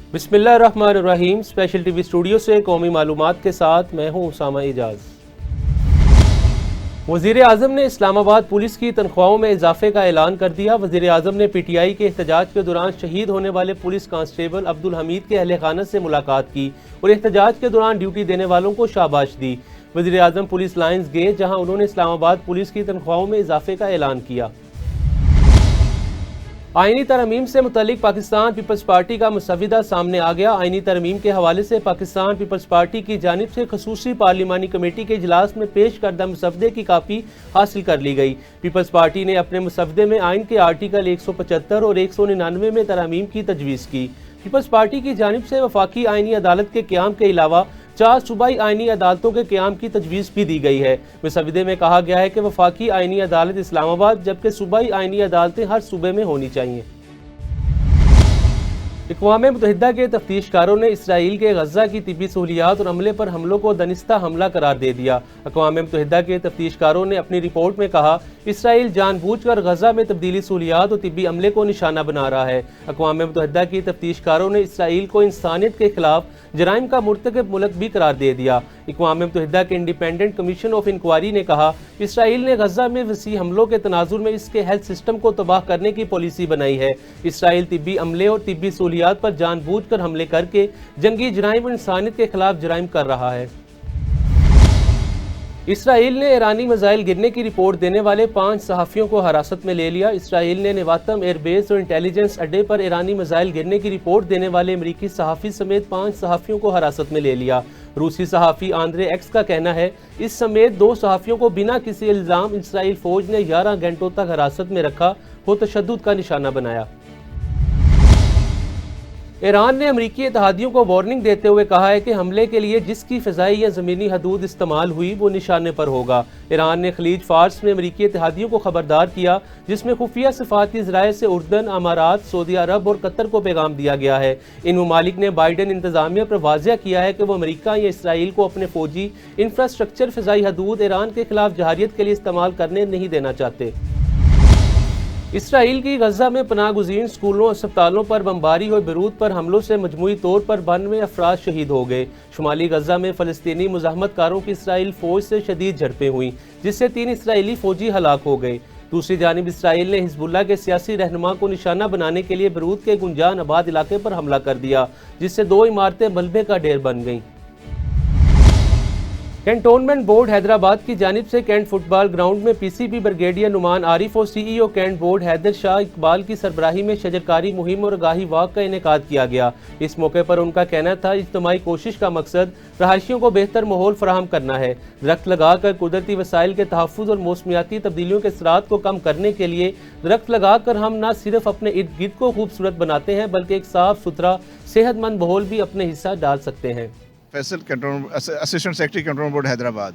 बिस्मिल्लाहिर्रहमानिर्रहीम। Special TV studio से कौमी मालूमात के साथ मैं हूं उसामा इजाज। वज़ीर आज़म ने इस्लामाबाद पुलिस की तनख्वाहों में इजाफे का ऐलान कर दिया। वज़ीर आज़म ने PTI के एहतजाज के दौरान शहीद होने वाले पुलिस कांस्टेबल अब्दुल हमीद के अहले खाना से मुलाकात की और एहतजाज के दौरान ड्यूटी देने वालों को शाबाश दी। वज़ीर आज़म पुलिस लाइन्स गए, जहां उन्होंने इस्लामाबाद पुलिस की तनख्वाहों में इजाफे का ऐलान किया। आईनी तरमीम से मुतल्लिक पाकिस्तान पीपल्स पार्टी का मसविदा सामने आ गया। आईनी तरमीम के हवाले से पाकिस्तान पीपल्स पार्टी की जानिब से खसूसी पार्लिमानी कमेटी के इजलास में पेश करदा मसवदे की कापी हासिल कर ली गई। पीपल्स पार्टी ने अपने मसवदे में आइन के आर्टिकल 175 और 199 में तरमीम की तजवीज़ की। पीपल्स पार्टी की जानिब से वफाकी आईनी अदालत के क़याम के अलावा 4 सूबाई आईनी अदालतों के क़याम की तजवीज़ भी दी गई है। मसवदे में कहा गया है कि वफाकी आईनी अदालत इस्लामाबाद जबकि सूबाई आईनी अदालतें हर सूबे में होनी चाहिए। अक़वाम मुत्तहिदा के तफ्तीशकारों ने इसराइल के गज़ा की तिब्बी सहूलियात और अमले पर हमलों को दनिस्ता हमला करार दे दिया। अक़वाम मुत्तहिदा के तफ्तीशकारों ने अपनी रिपोर्ट में कहा, इसराइल जानबूझकर गज़ा में तब्दीली सहूलियात और तिब्बी अमले को निशाना बना रहा है। अक़वाम मुत्तहिदा की तफ्तीशकारों ने इसराइल को इंसानियत के खिलाफ जराइम का मुर्तकब मुल्क भी करार दे दिया। अक़वाम मुत्तहिदा के इंडिपेंडेंट कमीशन ऑफ इंक्वायरी ने कहा, इसराइल ने गज़ा में वसी हमलों के तनाजुर में इसके हेल्थ सिस्टम को तबाह करने की पॉलिसी बनाई है। इसराइल तिब्बी अमले और तिब्बी सहूलियात पर जानबूझकर हमले करके जंगी जराइम और इंसानियत के खिलाफ जराइम कर रहा है। इसराइल ने ईरानी मिसाइल गिरने की रिपोर्ट देने वाले 5 सहाफ़ियों को हिरासत में ले लिया। इसराइल ने नेवातम एयरबेस और इंटेलिजेंस अड्डे पर ईरानी मिसाइल गिरने की रिपोर्ट देने वाले अमरीकी सहाफ़ी समेत 5 सहाफ़ियों को हिरासत में ले लिया। रूसी सहाफ़ी आंद्रे एक्स का कहना है, इस समेत 2 सहाफ़ियों को बिना किसी इल्ज़ाम इसराइल फ़ौज ने 11 घंटों तक हिरासत में रखा हो तशद्दुद का निशाना बनाया। ईरान ने अमरीकी इत्तेहादियों को वार्निंग देते हुए कहा है कि हमले के लिए जिसकी फ़िज़ाई या ज़मीनी हदूद इस्तेमाल हुई वो निशाने पर होगा। ईरान ने खलीज फार्स में अमरीकी इत्तेहादियों को खबरदार किया, जिसमें खुफिया सफारती ज़राए से उर्दन, अमारात, सऊदी अरब और कतर को पैगाम दिया गया है। इन ममालिक ने बाइडन इंतज़ामिया पर वाज़ेह किया है कि वो अमरीका या इसराइल को अपने फ़ौजी इंफ्रास्ट्रक्चर फ़िज़ाई हदूद ईरान के खिलाफ जहारियत के लिए इस्तेमाल करने नहीं देना चाहते। इसराइल की गज़ा में पनाह गुज़ीन स्कूलों और अस्पतालों पर बमबारी और बेरूत पर हमलों से मजमूई तौर पर 92 अफराद शहीद हो गए। शुमाली गज़ा में फ़लस्तीनी मुज़ाहमतकारों की इसराइल फ़ौज से शदीद झड़पें हुई, जिससे 3 इसराइली फ़ौजी हलाक हो गए। दूसरी जानिब इसराइल ने हिज़्बुल्लाह के सियासी रहनुमा को निशाना बनाने के लिए बेरूत के गुंजान आबाद इलाके पर हमला कर दिया, जिससे 2 इमारतें मलबे का ढेर बन गईं। कैंटोनमेंट बोर्ड हैदराबाद की जानिब से कैंट फुटबॉल ग्राउंड में PCB ब्रिगेडियर नुमान आरिफ और CEO cantt board Haider Shah Iqbal की सरबराही में शजरकारी मुहिम और आगाही वाक का इनेकाद किया गया। इस मौके पर उनका कहना था, इज्तिमाई कोशिश का मकसद रहायशियों को बेहतर माहौल फराहम करना है। दरख्त लगाकर कुदरती वसाइल के तहफ़्फ़ुज़ और मौसमियाती तब्दीलियों के असरात को कम करने के लिए दरख्त लगाकर हम न सिर्फ अपने इर्द गिर्द को खूबसूरत बनाते हैं, बल्कि एक साफ सुथरा सेहतमंद माहौल भी अपने हिस्सा डाल सकते हैं। Faisal assistant secretary control board Hyderabad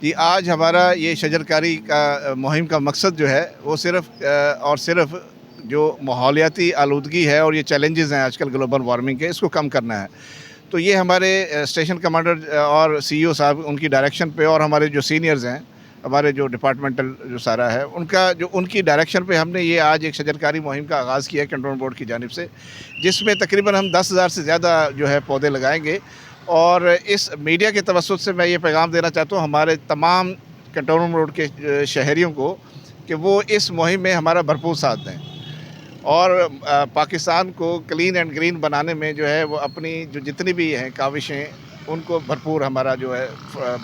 जी, आज हमारा ये शजरकारी का मुहिम का मकसद जो है वो सिर्फ जो माहौलियाती आलूदगी है और ये चैलेंजेस हैं आजकल ग्लोबल वार्मिंग के, इसको कम करना है। तो ये हमारे स्टेशन कमांडर और CEO साहब उनकी डायरेक्शन पे और हमारे जो सीनियर्स हैं, हमारे जो डिपार्टमेंटल जो सारा है उनकी डायरेक्शन पे हमने ये आज एक शजरकारी मुहिम का आगाज़ किया कंट्रोल बोर्ड की जानिब से, जिसमें तकरीबन हम 10,000 से ज़्यादा जो है पौधे लगाएंगे। और इस मीडिया के तवस्सुत से मैं ये पैगाम देना चाहता हूँ हमारे तमाम कंट्रोल बोर्ड के शहरियों को कि वो इस मुहिम में हमारा भरपूर साथ दें और पाकिस्तान को क्लीन एंड ग्रीन बनाने में जो है वो अपनी जो जितनी भी हैं काविशें उनको भरपूर हमारा जो है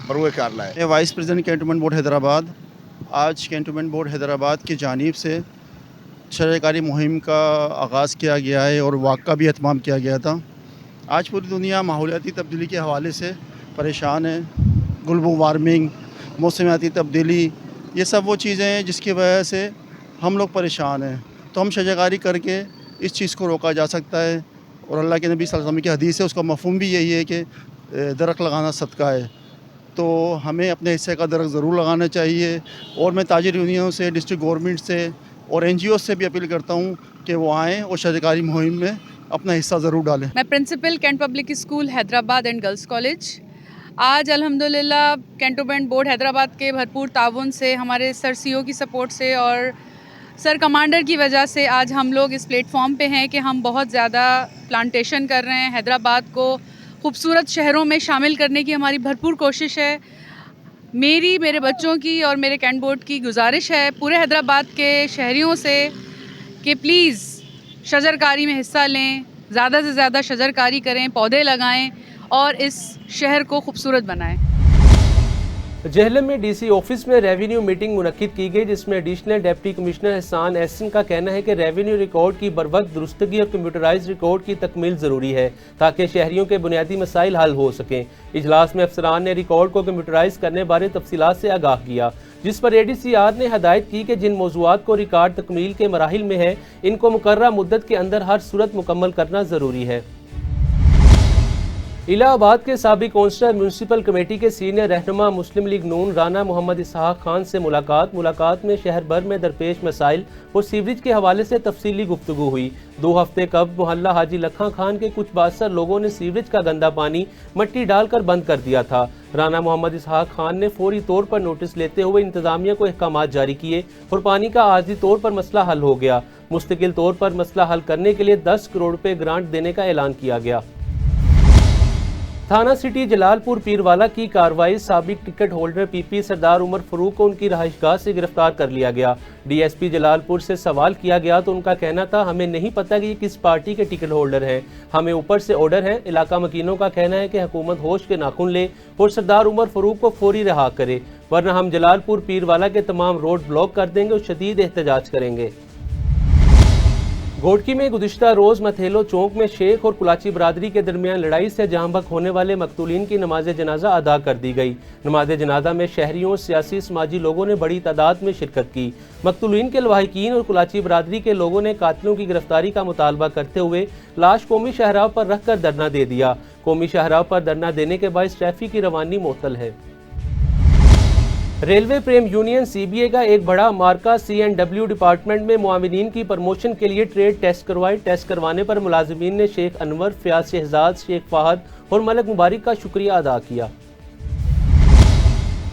बरूए कार लाए। Vice president cantonment board Hyderabad, आज कैंटोनमेंट बोर्ड हैदराबाद की जानिब से शजरकारी मुहिम का आगाज़ किया गया है और वाक़ का भी एहतमाम किया गया था। आज पूरी दुनिया माहौलियाती तब्दीली के हवाले से परेशान है। ग्लोबल वार्मिंग, मौसमियाती तब्दीली, ये सब वो चीज़ें हैं जिसकी वजह से हम लोग परेशान हैं। तो हम शजरकारी करके इस चीज़ को रोका जा सकता है और अल्लाह के नबी सल्लल्लाहु अलैहि वसल्लम की हदीस है, उसका मफ़हूम भी यही है कि दरख्त लगाना सदका है। तो हमें अपने हिस्से का दरख्त ज़रूर लगाना चाहिए और मैं ताजिर यूनियनों से, डिस्ट्रिक्ट गवर्नमेंट से और NGO से भी अपील करता हूँ कि वो आएँ और शजरकारी मुहिम में अपना हिस्सा ज़रूर डालें। मैं principal cantt public school Hyderabad and girls college. आज अल्हम्दुलिल्लाह कैंटोनमेंट बोर्ड हैदराबाद के भरपूर ताउन से, हमारे सर CEO की सपोर्ट से और سر کمانڈر کی وجہ سے آج ہم لوگ اس پلیٹ فارم پہ ہیں کہ ہم بہت زیادہ پلانٹیشن کر رہے ہیں. حیدرآباد کو خوبصورت شہروں میں شامل کرنے کی ہماری بھرپور کوشش ہے. میرے بچوں کی اور میرے کینٹ بورڈ کی گزارش ہے پورے حیدرآباد کے شہریوں سے کہ پلیز شجرکاری میں حصہ لیں, زیادہ سے زیادہ شجرکاری کریں, پودے لگائیں اور اس شہر کو خوبصورت بنائیں. جہلم میں ڈی سی آفس میں ریونیو میٹنگ منعقد کی گئی, جس میں ایڈیشنل ڈپٹی کمشنر احسان احسن کا کہنا ہے کہ ریونیو ریکارڈ کی بروقت درستگی اور کمپیوٹرائز ریکارڈ کی تکمیل ضروری ہے تاکہ شہریوں کے بنیادی مسائل حل ہو سکیں. اجلاس میں افسران نے ریکارڈ کو کمپیوٹرائز کرنے بارے تفصیلات سے آگاہ کیا, جس پر ADCR نے ہدایت کی کہ جن موضوعات کو ریکارڈ تکمیل کے مراحل میں ہے ان کو مقررہ مدت کے اندر ہر صورت مکمل کرنا ضروری ہے. الہ آباد کے سابق کونسلر میونسپل کمیٹی کے سینئر رہنما مسلم لیگ نون رانا محمد اسحاق خان سے ملاقات میں شہر بھر میں درپیش مسائل اور سیوریج کے حوالے سے تفصیلی گفتگو ہوئی. 2 ہفتے قبل محلہ حاجی لکھاں خان کے کچھ بااثر لوگوں نے سیوریج کا گندا پانی مٹی ڈال کر بند کر دیا تھا. رانا محمد اسحاق خان نے فوری طور پر نوٹس لیتے ہوئے انتظامیہ کو احکامات جاری کیے اور پانی کا عارضی طور پر مسئلہ حل ہو گیا. مستقل طور پر مسئلہ حل کرنے کے لیے 10 کروڑ روپے گرانٹ دینے کا اعلان کیا گیا. تھانہ سٹی جلال پور پیروالا کی کارروائی سابق ٹکٹ ہولڈر PP سردار عمر فاروق کو ان کی رہائش گاہ سے گرفتار کر لیا گیا. DSP جلال پور سے سوال کیا گیا تو ان کا کہنا تھا ہمیں نہیں پتہ کہ یہ کس پارٹی کے ٹکٹ ہولڈر ہیں, ہمیں اوپر سے آرڈر ہے. علاقہ مکینوں کا کہنا ہے کہ حکومت ہوش کے ناخن لے اور سردار عمر فاروق کو فوری رہا کرے, ورنہ ہم جلال پور پیروالا کے تمام روڈ بلاک کر دیں گے اور شدید احتجاج کریں گے. گھوٹکی میں گزشتہ روز متھیلو چوک میں شیخ اور کلاچی برادری کے درمیان لڑائی سے جاں بحق ہونے والے مقتولین کی نماز جنازہ ادا کر دی گئی. نماز جنازہ میں شہریوں, سیاسی, سماجی لوگوں نے بڑی تعداد میں شرکت کی. مقتولین کے لواحقین اور کلاچی برادری کے لوگوں نے قاتلوں کی گرفتاری کا مطالبہ کرتے ہوئے لاش قومی شاہراہ پر رکھ کر دھرنا دے دیا. قومی شاہراہ پر دھرنا دینے کے باعث ٹریفک کی روانی معطل ہے. ریلوے پریم یونین CBA کا ایک بڑا مارکہ C&W ڈپارٹمنٹ میں معاونین کی پرموشن کے لیے ٹریڈ ٹیسٹ کروائے. ٹیسٹ کروانے پر ملازمین نے شیخ انور, فیاض شہزاد, شیخ فہد اور ملک مبارک کا شکریہ ادا کیا.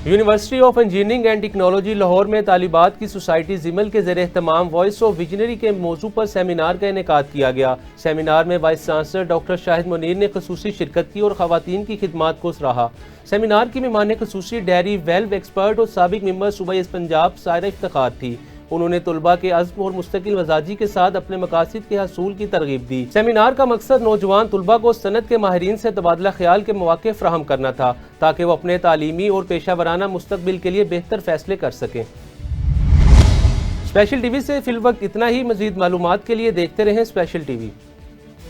University of engineering and technology Lahore میں طالبات کی سوسائٹی زمل کے زیر اہتمام وائس آف ویژنری کے موضوع پر سیمینار کا انعقاد کیا گیا. سیمینار میں وائس چانسلر ڈاکٹر شاہد منیر نے خصوصی شرکت کی اور خواتین کی خدمات کو سراہا. سیمینار کی مہمان خصوصی ڈیری ویلو ایکسپرٹ اور سابق ممبر صوبہ پنجاب سائرہ افتخار تھی. انہوں نے طلباء کے عزم اور مستقل مزاجی کے ساتھ اپنے مقاصد کے حصول کی ترغیب دی. سیمینار کا مقصد نوجوان طلباء کو صنعت کے ماہرین سے تبادلہ خیال کے مواقع فراہم کرنا تھا تاکہ وہ اپنے تعلیمی اور پیشہ ورانہ مستقبل کے لیے بہتر فیصلے کر سکیں. اسپیشل ٹی وی سے فی الوقت اتنا ہی. مزید معلومات کے لیے دیکھتے رہیں اسپیشل ٹی وی.